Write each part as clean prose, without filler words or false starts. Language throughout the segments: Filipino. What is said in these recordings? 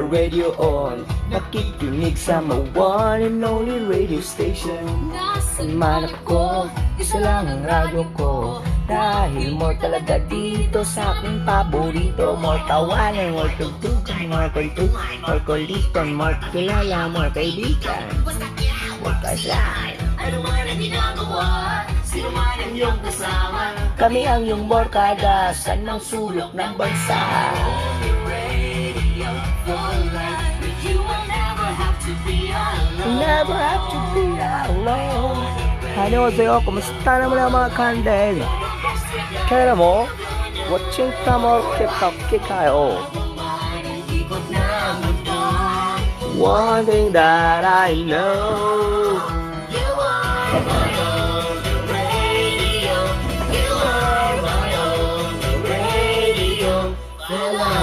radio on. Nakikinig sa my one and only radio station. Nasaan man ako, isa lang ang radyo ko. Dahil more talaga dito sa aking paborito. More tawanan, more tugtugan, more kwentuhan, more kulitan, more kilala, more kaibigan. More kasal. Ano man ang ginagawa, sino man ang iyong kasama. Kami ang iyong barkada sa ng sulok ng bansa. Never have to be alone. 안녕하세요. kumusta naman ang mga kandel? Kaya mo, watching mo kipakki kayo. One thing that I know, you are my only radio. You are my only radio for life.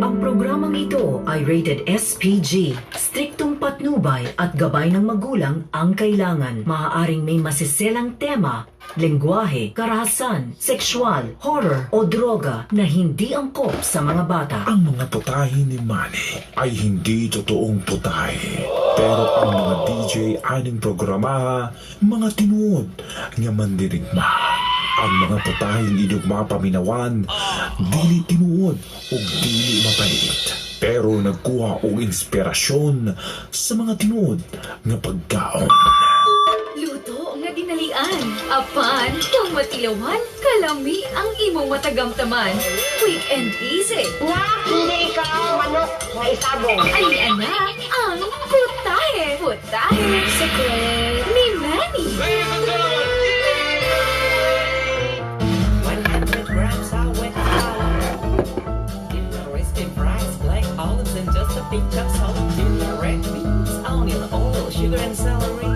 Ang programang ito ay rated SPG. Striktong patnubay at gabay ng magulang ang kailangan. Maaaring may masiselang tema, lengguwahe, karahasan, sexual, horror o droga na hindi angkop sa mga bata. Ang mga putahe ni Manny ay hindi totoong putahe. Pero ang mga DJ aning programa, mga tinuod nga mandirigma. Ang mga putaheng inugma paminawan, dili tinuod o dili mapait. Pero nagkuha og inspirasyon sa mga tinuod nga pagkaon. Luto nga dinalian, apan, kung matilawan, kalami ang imong matagamtaman. Quick and easy. Nga, hindi ikaw manok na isabong. Ay, anak, ang putahe. Putahe secret ni Manny. 100 grams I went out. In the roasted rice, black olives and just a pinch of salt. In the red beans, onion, oil, sugar and celery.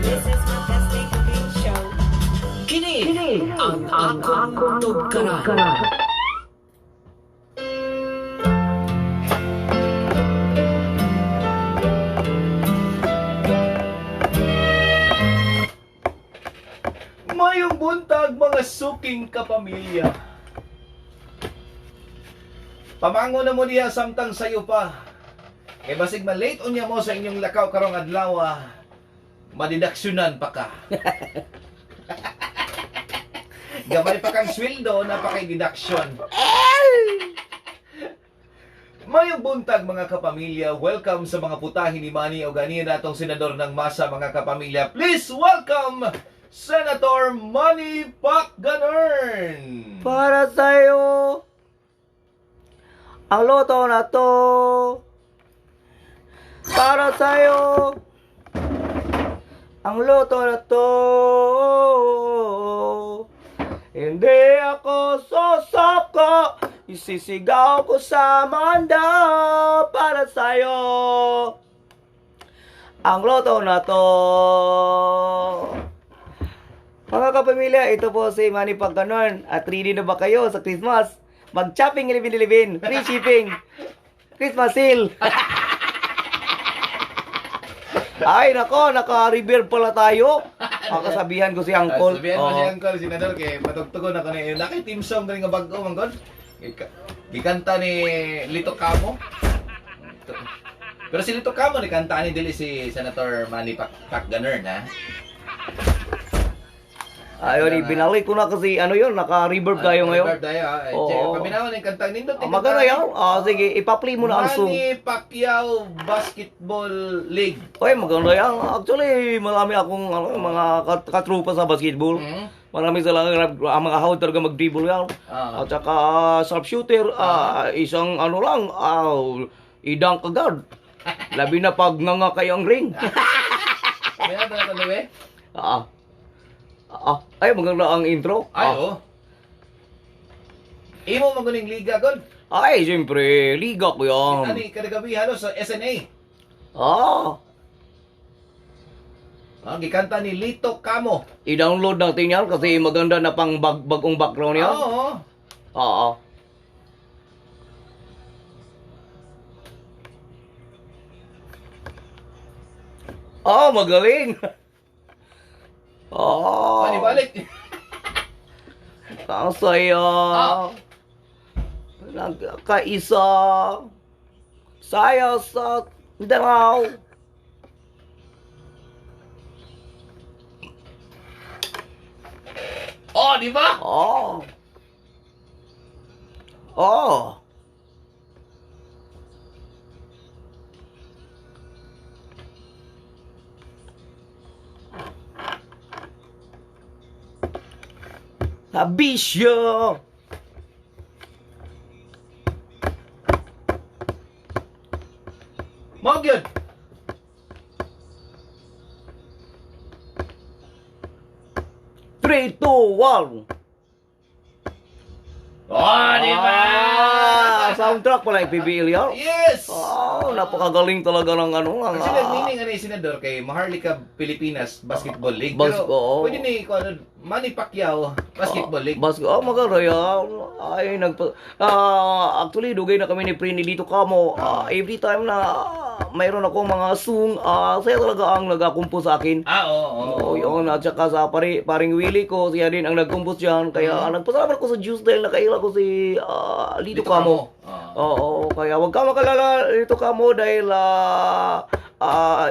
This is my tasty cooking show. Kini ang akong tugkaran. Mayong buntag mga suking kapamilya. Pamango na mo niya samtang sayo pa. Kay basig malate unya mo sa inyong lakaw karong adlaw, madidaksyonan pa ka. Gamay pa kang sweldo na pa kay deduction. Mayong buntag mga kapamilya, welcome sa mga putahe ni Manny o ganiya natong senador ng masa mga kapamilya. Please welcome Senator Manny Pacganern. Para sa'yo ang loto na to. Para sa'yo ang loto na to. Hindi ako sosoko, isisigaw ko sa manda. Para sa'yo ang loto na to. Mga kapamilya, ito po si Manny Pacganern. At ready na ba kayo sa Christmas? Mag-shopping 11-11. Free shipping. Christmas sale. Ay, nako, naka-reverb pala tayo. Kasabihan ko si Uncle. Sabihan mo si Uncle, Senador, kay patugtugon ako na yun. Naki-team song ka rin nga bago, Manggod. Gikanta ni Lito Camo. Pero si Lito Camo, nikanta ni dili si Senator Manny Pacganern, ha? Ayun, binalik ko na kasi ano yun, naka-reverb tayo ngayon. Reverb tayo, ha? Paminawan yung kantang nindot. Maganda yan. Sige, ipa-play mo na ang song. Manny Pacquiao Basketball League. Oy, maganda yan. Actually, marami akong mga katrupa sa basketball. Marami sila ang mga hawad talaga mag-dribble yan. At saka sharpshooter, isang ano lang, idang kagad. Labi na pag nga kayang ring. Kaya ba natin nawe? Ay, maganda ang intro. Ay, oo. Imo maguning liga, God. Ay, siyempre, liga ko yan. Ano, kadagabi halos sa SNA. Gikanta ni Lito Camo. I-download natin yan kasi maganda na pang bagong background yan. Oo. Magaling. Balik. Ang saya. Nagkaisa. Saya sa dalaw. Oh, di ba? Oh. Oh. Abisyo. Mao gyud. Three, two, one. Oh, di ba? Soundtrack pala yung PBL yan. Yes! Oh, napakagaling talaga ng ano lang. Kasi nag-meaning ano yung senador kay Maharlika Pilipinas Basketball League. Pero Oo. pwede ni kung ano, Manny Pacquiao Basketball League. Maganda yan. Ay, actually, dugay na kami ni Prini dito kamo. Every time na mayroon akong mga sung, saya talaga ang nag-compose sa akin. Oo. Yun, at saka sa paring Willie ko, siya din ang nag-compose dyan. Kaya nagpasalamat ko sa Juice dahil nakaila ko si Lito Kamo. Oo, kaya wag ka makalala Lito Kamo dahil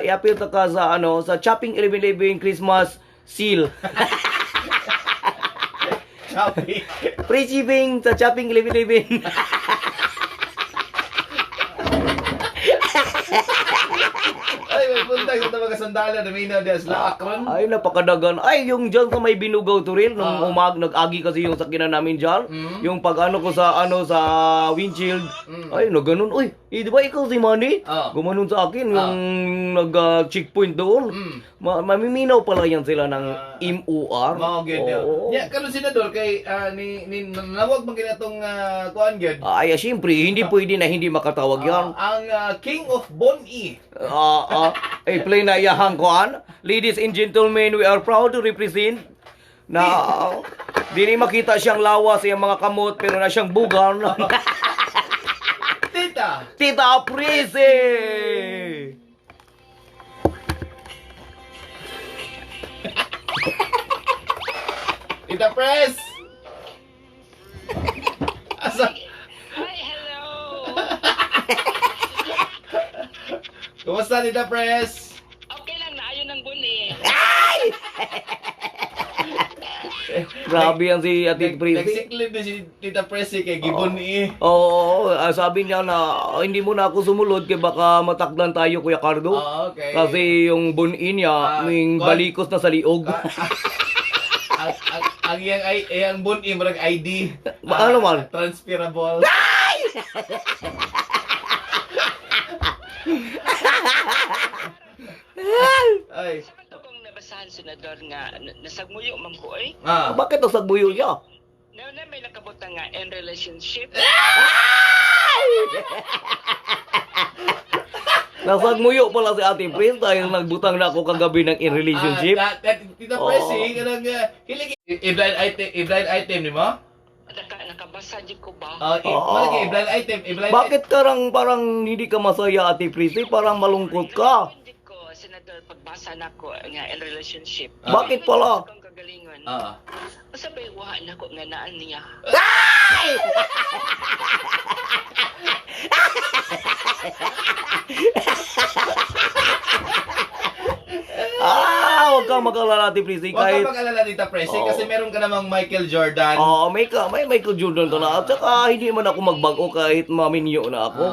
i-appeal ka sa sa Chopping 11-11 Christmas Seal. Chopping. Free shipping sa Chopping 11-11. Ay, may punta sa mga sandala na may na-des laakron. Ay, napakadagan. Ay, yung dyan sa may binugaw turil, nung nag-agi kasi yung sakinan namin dyan, yung pag-ano ko sa, sa windshield, ay, na ganun. Uy, di ba ikaw si Manny? Gumanon sa akin, yung nag-checkpoint doon. Mamiminaw pala yan sila ng MUR. Mga ganyan. Yeah, karon senador kay nawag man kinatong kuan gyud. Ay, siyempre, hindi pwede na hindi makatawag yan. Ang King of Bon-E. Ay, play na iyahang kuan. Ladies and gentlemen, we are proud to represent na dili makita siyang lawas sa mga kamot pero na siyang bugan. Tita Aprese! Tita Press! Asa? Hi, hello. Kumusta Tita Press? Okay lang, naayon ng buni. Grabe yan si Ate Prese. Nagsiklib na si Tita Press kay Gibon-E. Oo, sabi niya na hindi mo na ako sumulod kaya baka matakdan tayo Kuya Cardo. Okay. Kasi yung bunin niya, may balikos na sa liog. ang iyang Bon-E marag ID. Ano man? Transferable. Ay. Sa ito kong nabasahan, senador, nga nasagmuyo man ko eh. Bakit nasagbuyo niya? Na may nakabutang nga in relationship. Nasagmuyo pala si Ate Prince dahil nagbutang na ako kagabi ng in relationship. Tita Press, kanang hilig i-blind item ni mo? Nakabasa di ko ba? Malagi i-blind item, Bakit parang hindi ka masaya Ate Prince? Parang malungkot ka. Hindi ko, senador, pagbasa na ko nga in relationship. Bakit pala? Kung kagalingon. Oo. Waha na ko nga naan niya. Huwag kang mag-alala Ate Prince. Huwag ka mag-alala Tita Press kasi meron ka namang Michael Jordan. May Michael Jordan ka na. At saka hindi man ako magbago kahit maminyo na ako.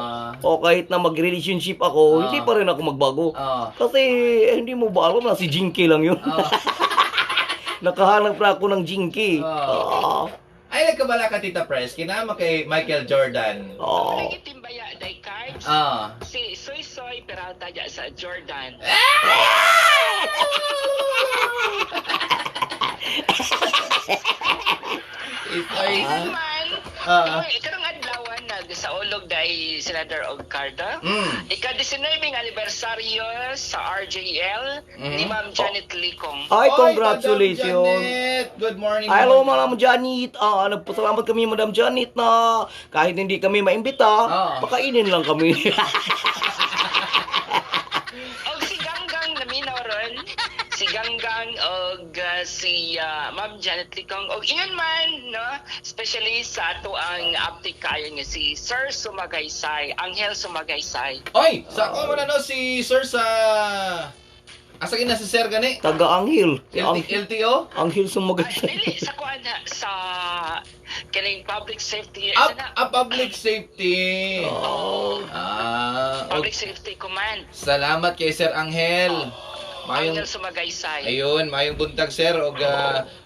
O kahit na mag-relationship ako, hindi pa rin ako magbago. Kasi hindi mo ba alam na si Jinky lang yun? Nakahanap na ako ng Jinky. Ay, nagkabala ka Tita Press, kinama kay Michael Jordan. Ang itimbaya, day cards. Si Soy Soy Peralta dyan sa Jordan. Ito'y... Ikarong adlawan sa ulog dahil Senator Cardo. Ika-19 anibersaryo sa RJL ni Ma'am Janet Licong. Ay, congratulations. Janet. Good morning. Ay, hello, Madam Janet. Nagpasalamat kami, Madam Janet, na kahit hindi kami maimbita, pakainin lang kami. O si Ganggang naminaw ron, si Ganggang og si Ma'am Janet Licong og ingon man no, especially sa ato ang aptik kayo nga si Sir Sumagaysay, Angel Sumagaysay. Oy, sa ako man ano si Sir sa asa gina si Sir gani? Taga-Anghel. LTO? Anghel Ay, sumagay. dili sa kuan sa kaning public safety Public safety. Oh. Public Safety Command. Salamat kay Sir Angel. Mayong Angel Sumagaysay. ayun, mayong buntag sir og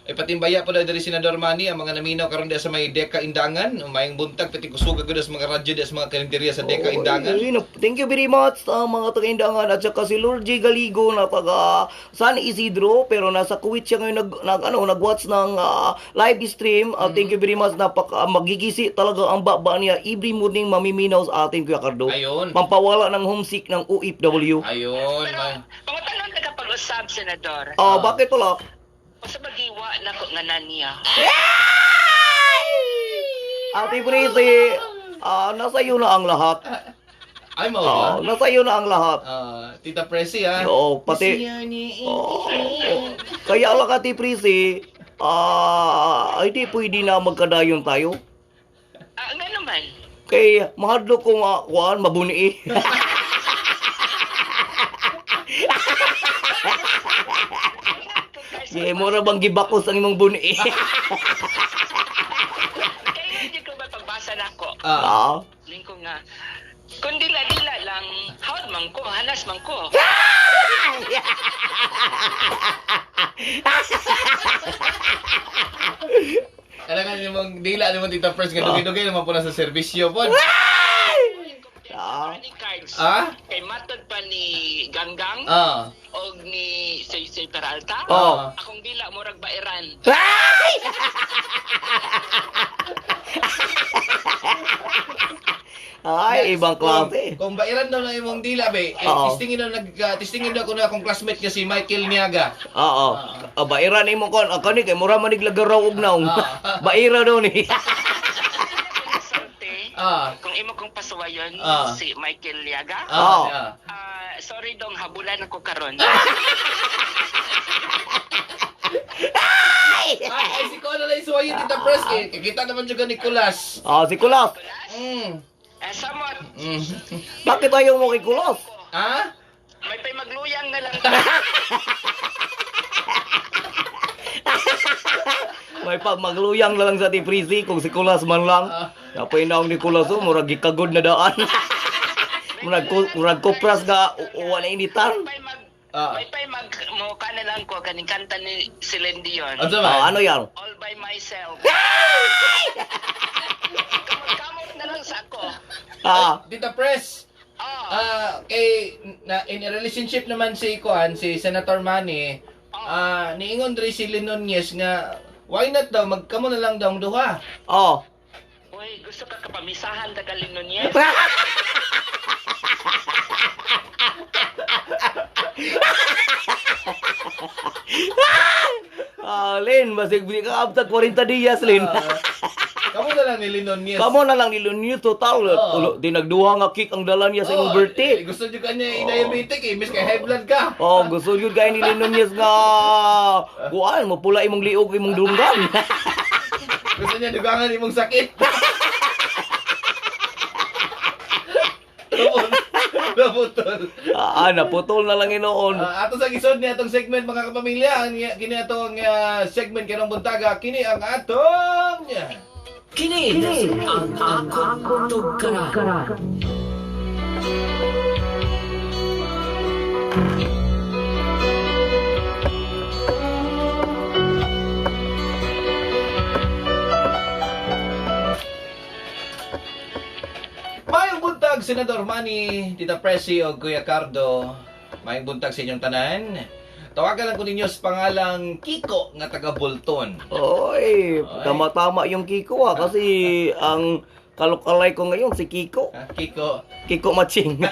ipatimbaya po daw diri senador Manny ang mga naminaw karon sa may Deka Indangan. Mayong buntag pati kusuga gud sa mga radyo sa mga kalendarya sa Deka Indangan. Thank you very much sa mga taga-Indangan at saka si Lord J. Galigo na taga San Isidro pero nasa Kuwait siya ngayon nag-watch ng live stream. Thank you very much, magigisi talaga ang baba niya every morning mamiminaw sa atin Kuya Cardo. Ayun. Pampawala ng homesick ng OPPA. Ayun. Pero mga tanong nagapag-usab senador. Bakit pala? O sa magiwa na ko nga naniya. Ate Prisi, nasa iyo na ang lahat. Ay mao ba? Nasa iyo na ang lahat. Tita Presi ha. Oo, pati. Kaya lang Ate Prisi, hindi pwede na magkadayon tayo. Nga naman. Kay mahadlo kong mabuni. Sige mo na bang gibakos ang imong buni? Kaya hindi ko ba pagbasa na ko? Lingko nga. Kung dila-dila lang, hawad man ko, hanas man ko. Alam nga nimong dila nimong Tita Presi nga dugay-dugay naman po na sa serbisyo po. Ni cards. Kay matod pa ni Ganggang. Og ni Say Peralta. Akong dila murag bairan. Ay, ibang klase. Kung bairan daw na imong dila be, testingin daw ko na akong classmate nga si Michael Niaga. Baira ni mo kon, kani kay mura manig lagaraw og naong. Baira daw ni. Kung imo kong pasuwayon si Michael Liaga. Sorry dong habulan ako karon. Ay, si Kono lang isuwayo Tita Press kay kita naman juga ni Kulas. Si Kulas. Samot. Bakit ayaw mo kay Kulas? May pay magluyang na lang. May pagmagluyang na lang sa Tiprisi kung si Kulas man lang. Napainaw ni Kulas murag gikagod na daan. Murag kopras nga wala initan. May pay mo kana lang ko kaning kanta ni Celine Dion. Ano yan? All by myself. Kamot na lang sa ako. Tita Press. In a relationship naman si Senator Manny, niingon rin si Linonez nga why not daw magkamo na lang daw ang duha. Uy, gusto ka kapamisahan taga Linonez? Lin, basig di ka abtag 40 dias, Lin. Kamo na lang ni Linonez. Kamo na lang ni Linonez total. Di nagduha nga kick ang dala niya sa imong birthday. Gusto nyo kanya diabetic miss kay high blood ka. Gusto yun kaya ni Linonez nga kuan mo pula imong liog imong dunggan. Gusto niya dugangan imong sakit. Naputol. Naputol na lang inoon. Ato sa gisod ni atong segment mga kapamilya, kini atong segment kanang buntaga, kini ang atong Kini ang akong tugkara. Mayong buntag, Senador Manny, Tita Presi o Kuya Cardo. Mayong buntag sa inyong tanan. Tawagan lang ko ninyo sa pangalang Kiko nga taga Bolton. Oy, tama-tama yung Kiko kasi ang kalukalay ko ngayon si Kiko. Kiko. Kiko Matching.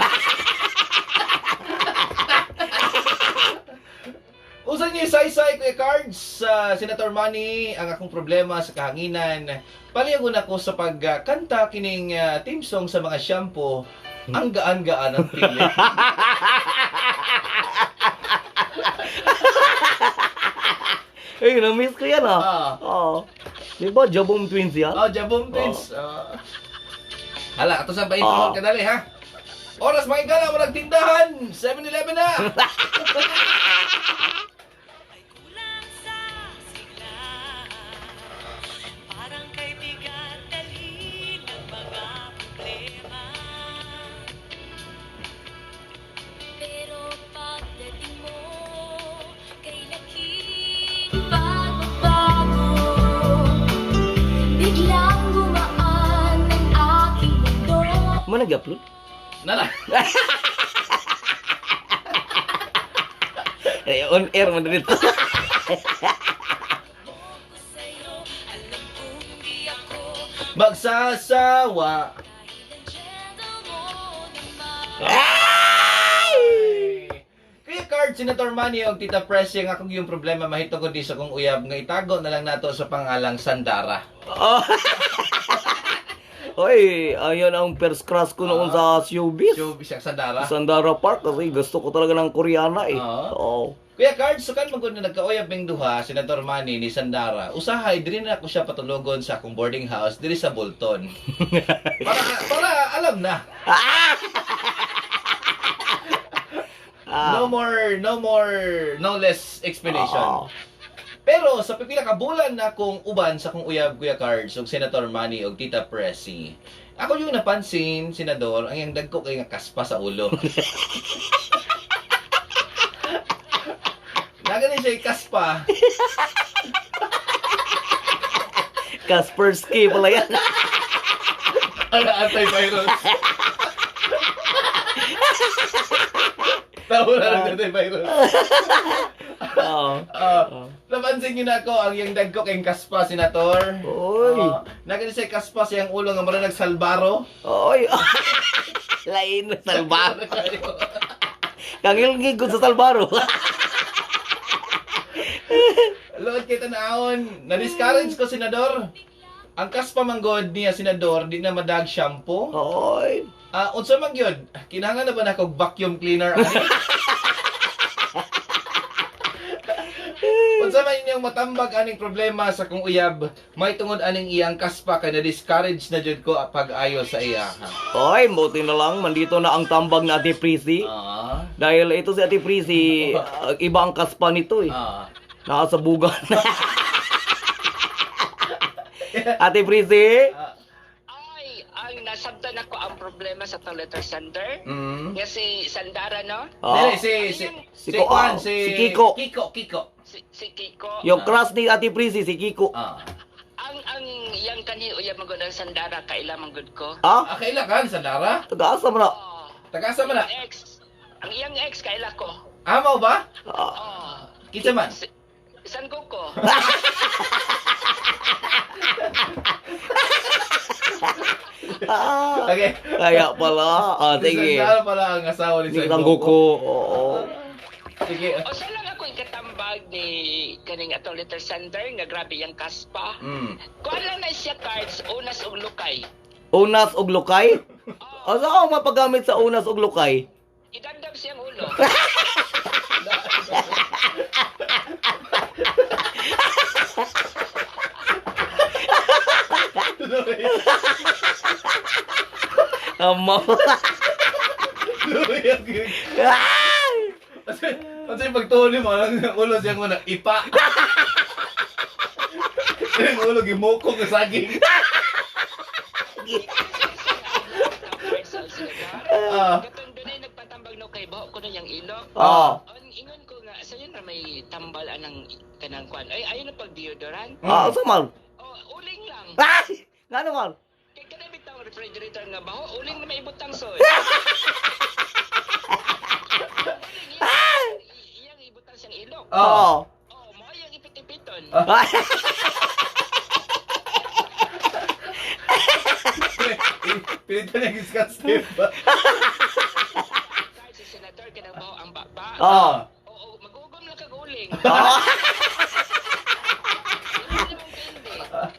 Usan niyo say-say Kuya Cards sa Senator Manny ang akong problema sa kahanginan. Paliyagon ako sa pagkanta kining team song sa mga shampoo. Ang gaan-gaan ang pilit. Eh, na-miss ko yan Ah. Oo. Di ba, Jabong Twins yan? Oh, Jabong Twins. Hala, ato sa pa-intro kadali ha. Oras mga ikala, walang tindahan. 7-Eleven na. Parang kaibigan dalhin ng mga problema. Pero pagdating mo kay laking bago-bago, biglang gumaan ang aking mundo. Mo nag-upload? Nala. Eh, on air mo na dito. Sa'yo, alam kong di ako Magsasawa. nandiyan mo naman. Kaya card, Senator Manny o Tita Pressy, ang akong yung problema mahito ko di sa kong uyab nga itago na lang nato sa pangalang Sandara. Oh. Oy, ayun ang first crush ko noon sa showbiz. Showbiz siya, Sandara. Sandara Park kasi gusto ko talaga ng Koreana eh. Oo. Kuya Card, sukan magod na nagkauyab ng duha, Senator Manny ni Sandara. Usahay, diri na ako siya patulogon sa akong boarding house, diri sa Bolton. para alam na. No less explanation. Pero sa pipila ka bulan na akong uban sa akong uyab, Kuya Cards, ug Senator Manny ug Tita Pressy. Ako yung napansin, Senador, ang yung dagko kay nga kaspa sa ulo. Naganin siya kaspa. Kaspersky pala yan. Ano, antivirus. Tawa na ng antivirus. Oo. Napansin niyo na ako ang yung dagko kay kaspa, Senator. Oy. Naganin siya kaspa sa yung ulo nga mara nagsalbaro. Oy. Lain na salbaro. Kangilngig ko sa salbaro. Load kita naon. Na-discourage ko, Senador. Ang kaspa manggod niya, Senador, di na madag shampoo. Oy. Unsa man gyud? Kinahanglan na ba na kog vacuum cleaner ani? Unsa man inyong matambag aning problema sa kong uyab, may tungod aning iyang kaspa kay na-discourage na jud ko pag-ayo sa iya. Oy, buti na lang mandito na ang tambag na Ate Prissy. Dahil ito si Ate Prissy, iba ang kaspa nito eh. Nasa bugan. Ate Prissy? Ay, ang nasabtan ako ang problema sa toileter sander. Nga si Sandara, no? Dili si Kwan, si Kiko. Kiko. Si Kiko. Yung crush ni Ate Prissy, si Kiko. Ang yang kanhi uyab magod ang Sandara kaila manggod ko. Kaila kan Sandara? Taga-asa mo na. Tagasa man na. Ang iyang ex kaila ko. Mao ba? Oh. Kinsa man? San Koko. Okay. Kaya pala. Sige. Sandara pala ang asawa ni Hindi San lang Goku. ko. Oo. Sige. O siya lang ako ikatambag ni kaning atong letter sander nga grabe yung kaspa. Kuha lang na siya cards, unas ug lukay. Unas og lukay? Asa ako mapagamit sa unas og lukay? Idagdag siyang ulo. Ama. Kasi pagtuhon mo, ang ulo siya mo na ipa. Ang ulo gimoko ka saging. Katong dunay nagpatambag no kay baho ko na yang ilok. Ang ingon ko nga sayo na may tambal anang kanang kwan. Ay ayo na pag deodorant. Asa man? Uling lang. Nga naman. Kay kada bitaw refrigerator nga baho, uling na may ibutang soy. Iyang ibutang siyang ilok. Oo. Mo iyang ipit-ipiton. Pinito na yung Scott Steve ba? Kahit si Senator kanang baho ang baba. Oo. Oo, magugom lang kag uling.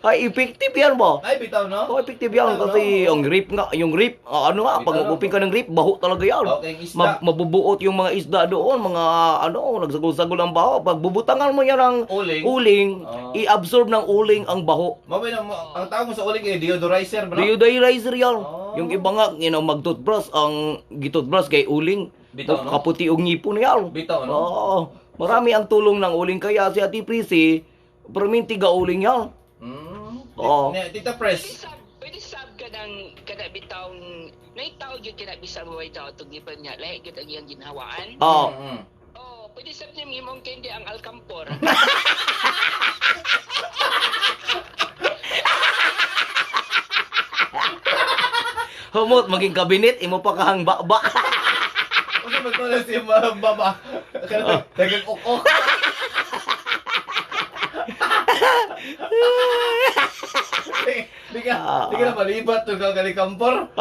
Ay, effective yan ba? Ay, bitaw, no? Oh, effective yan Bitaw, kasi no? yung rip, ano nga, pag Bitaw, no? upin ka ng rip, baho talaga yan. Okay, yung isda. Mabubuot yung mga isda doon, mga nagsagol-sagol ang baho. Pag bubutangan mo yan ng Uling. i-absorb ng uling ang baho. Mabay na, ang tawag mo sa uling ay deodorizer, bro? Deodorizer yan. Oh. Yung iba nga, mag-toothbrush, ang gitoothbrush kay uling. Bitaw, no? Kaputi ang ngipon yan. Bitaw, no? Oo. Marami ang tulong ng uling. Kaya si Ate Prissy, perminti ga uling yan. Oo. Tita Press. Pwede sab ka ng kada bitawng naitaw gyud kana bisa mo daw tugipan niya lahi gyud ang iyang ginhawaan. Oo. Oh, pwede sab niya himong kendi ang alcampor. Humot, maging kabinet, imo pa kahang baba. Kasi magtulas yung baba. Dagang ukok. Di ka na malibat to galing kampor.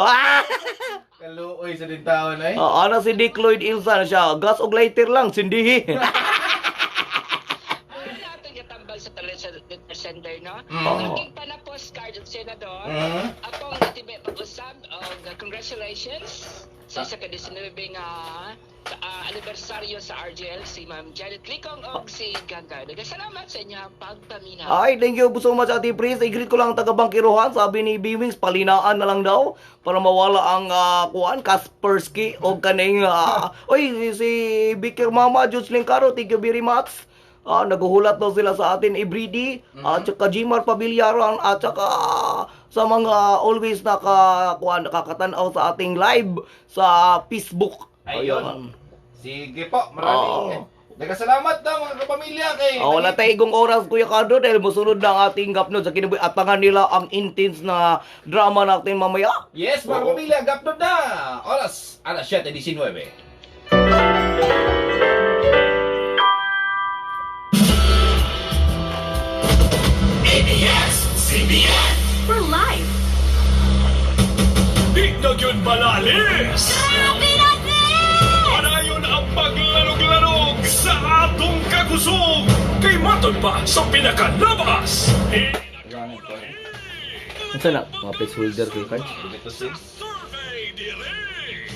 Kaluoy sa din taon ay. Ano si Dick Lloyd Ilsa na siya, gas og lighter lang, sindihi. Wala natin katambal sa center, no? Oo. Naging pa na postcard ng senador. Atong natibay pag-usab og congratulations sa isa ka 19 nga anibersaryo sa RGL si Ma'am Janet Licong og si Ganda. Salamat sa inyong pagpaminaw. Ay, thank you so much, Ate Pris. I-greet ko lang ang taga-Bangkirohan. Sabi ni Biwings, palinaan na lang daw para mawala ang Kaspersky o kaning si Bikir Mama, Jocelyn Caro, thank you very much. Naguhulat daw sila sa atin everyday. At saka Jimar Pabilyaran at saka sa mga always nakakatanaw sa ating live sa Facebook. Ayun. Sige po, maraming nagkasalamat na mga kapamilya kay wala tayong igong oras, Kuya Cardo, dahil musunod na ang ating gapnod sa kinabuhi. Atangan nila ang intense na drama natin mamaya. Yes, mga kapamilya, gapnod na. Oras, alas 7:19. ABS-CBN. For life. Di na yun malalis! Panayon ang paglanog-lanog sa atong kagusog! Kay matod pa sa pinakalabas! Ano na? Mga placeholder kayo, Carl? Survey dire!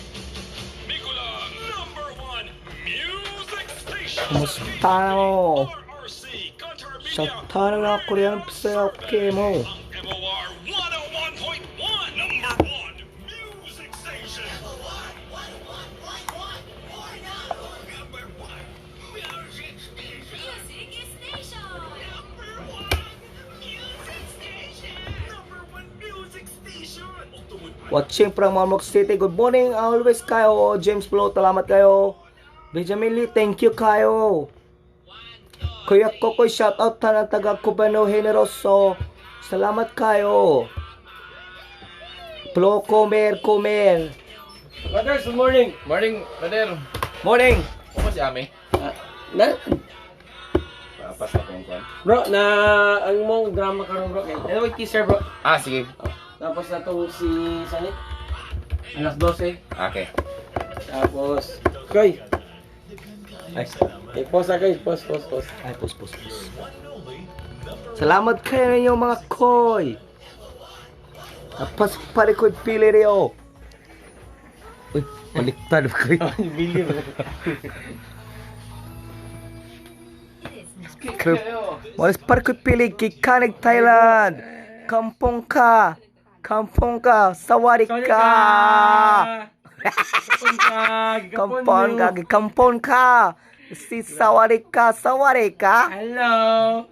Mikulang #1 music station! Kumusta mo? RRC Sa tanong na Koreanong Bisaya, okay mo? Ang MOR 101.1 #1 music station! Watching from Mammoth City. Good morning, always kayo. James Flo, salamat kayo. Benjamin Lee, thank you kayo. Kuya Kokoy, shout out na taga Cubano Generoso. Salamat kayo. Flo, Comer. Brothers, good morning. Morning, brother. Morning. Kung si Ame? Na, Papas na kung kwan. bro, na ang mong drama karon bro. Ano wait kisser bro? Sige. Tapos na tong si Sanit. Alas 12. Okay. Tapos, Koy. Ay, Pause na Koy. Pause. ay, pus. Salamat kayo ninyo mga koy. Tapos pare ko'y pili rin. Uy, baliktad ko koy. Billion. Walis pare ko'y pili Kikanig Thailand. Kampong ka, sawari ka. Kampon ka. Si sawari ka. Hello.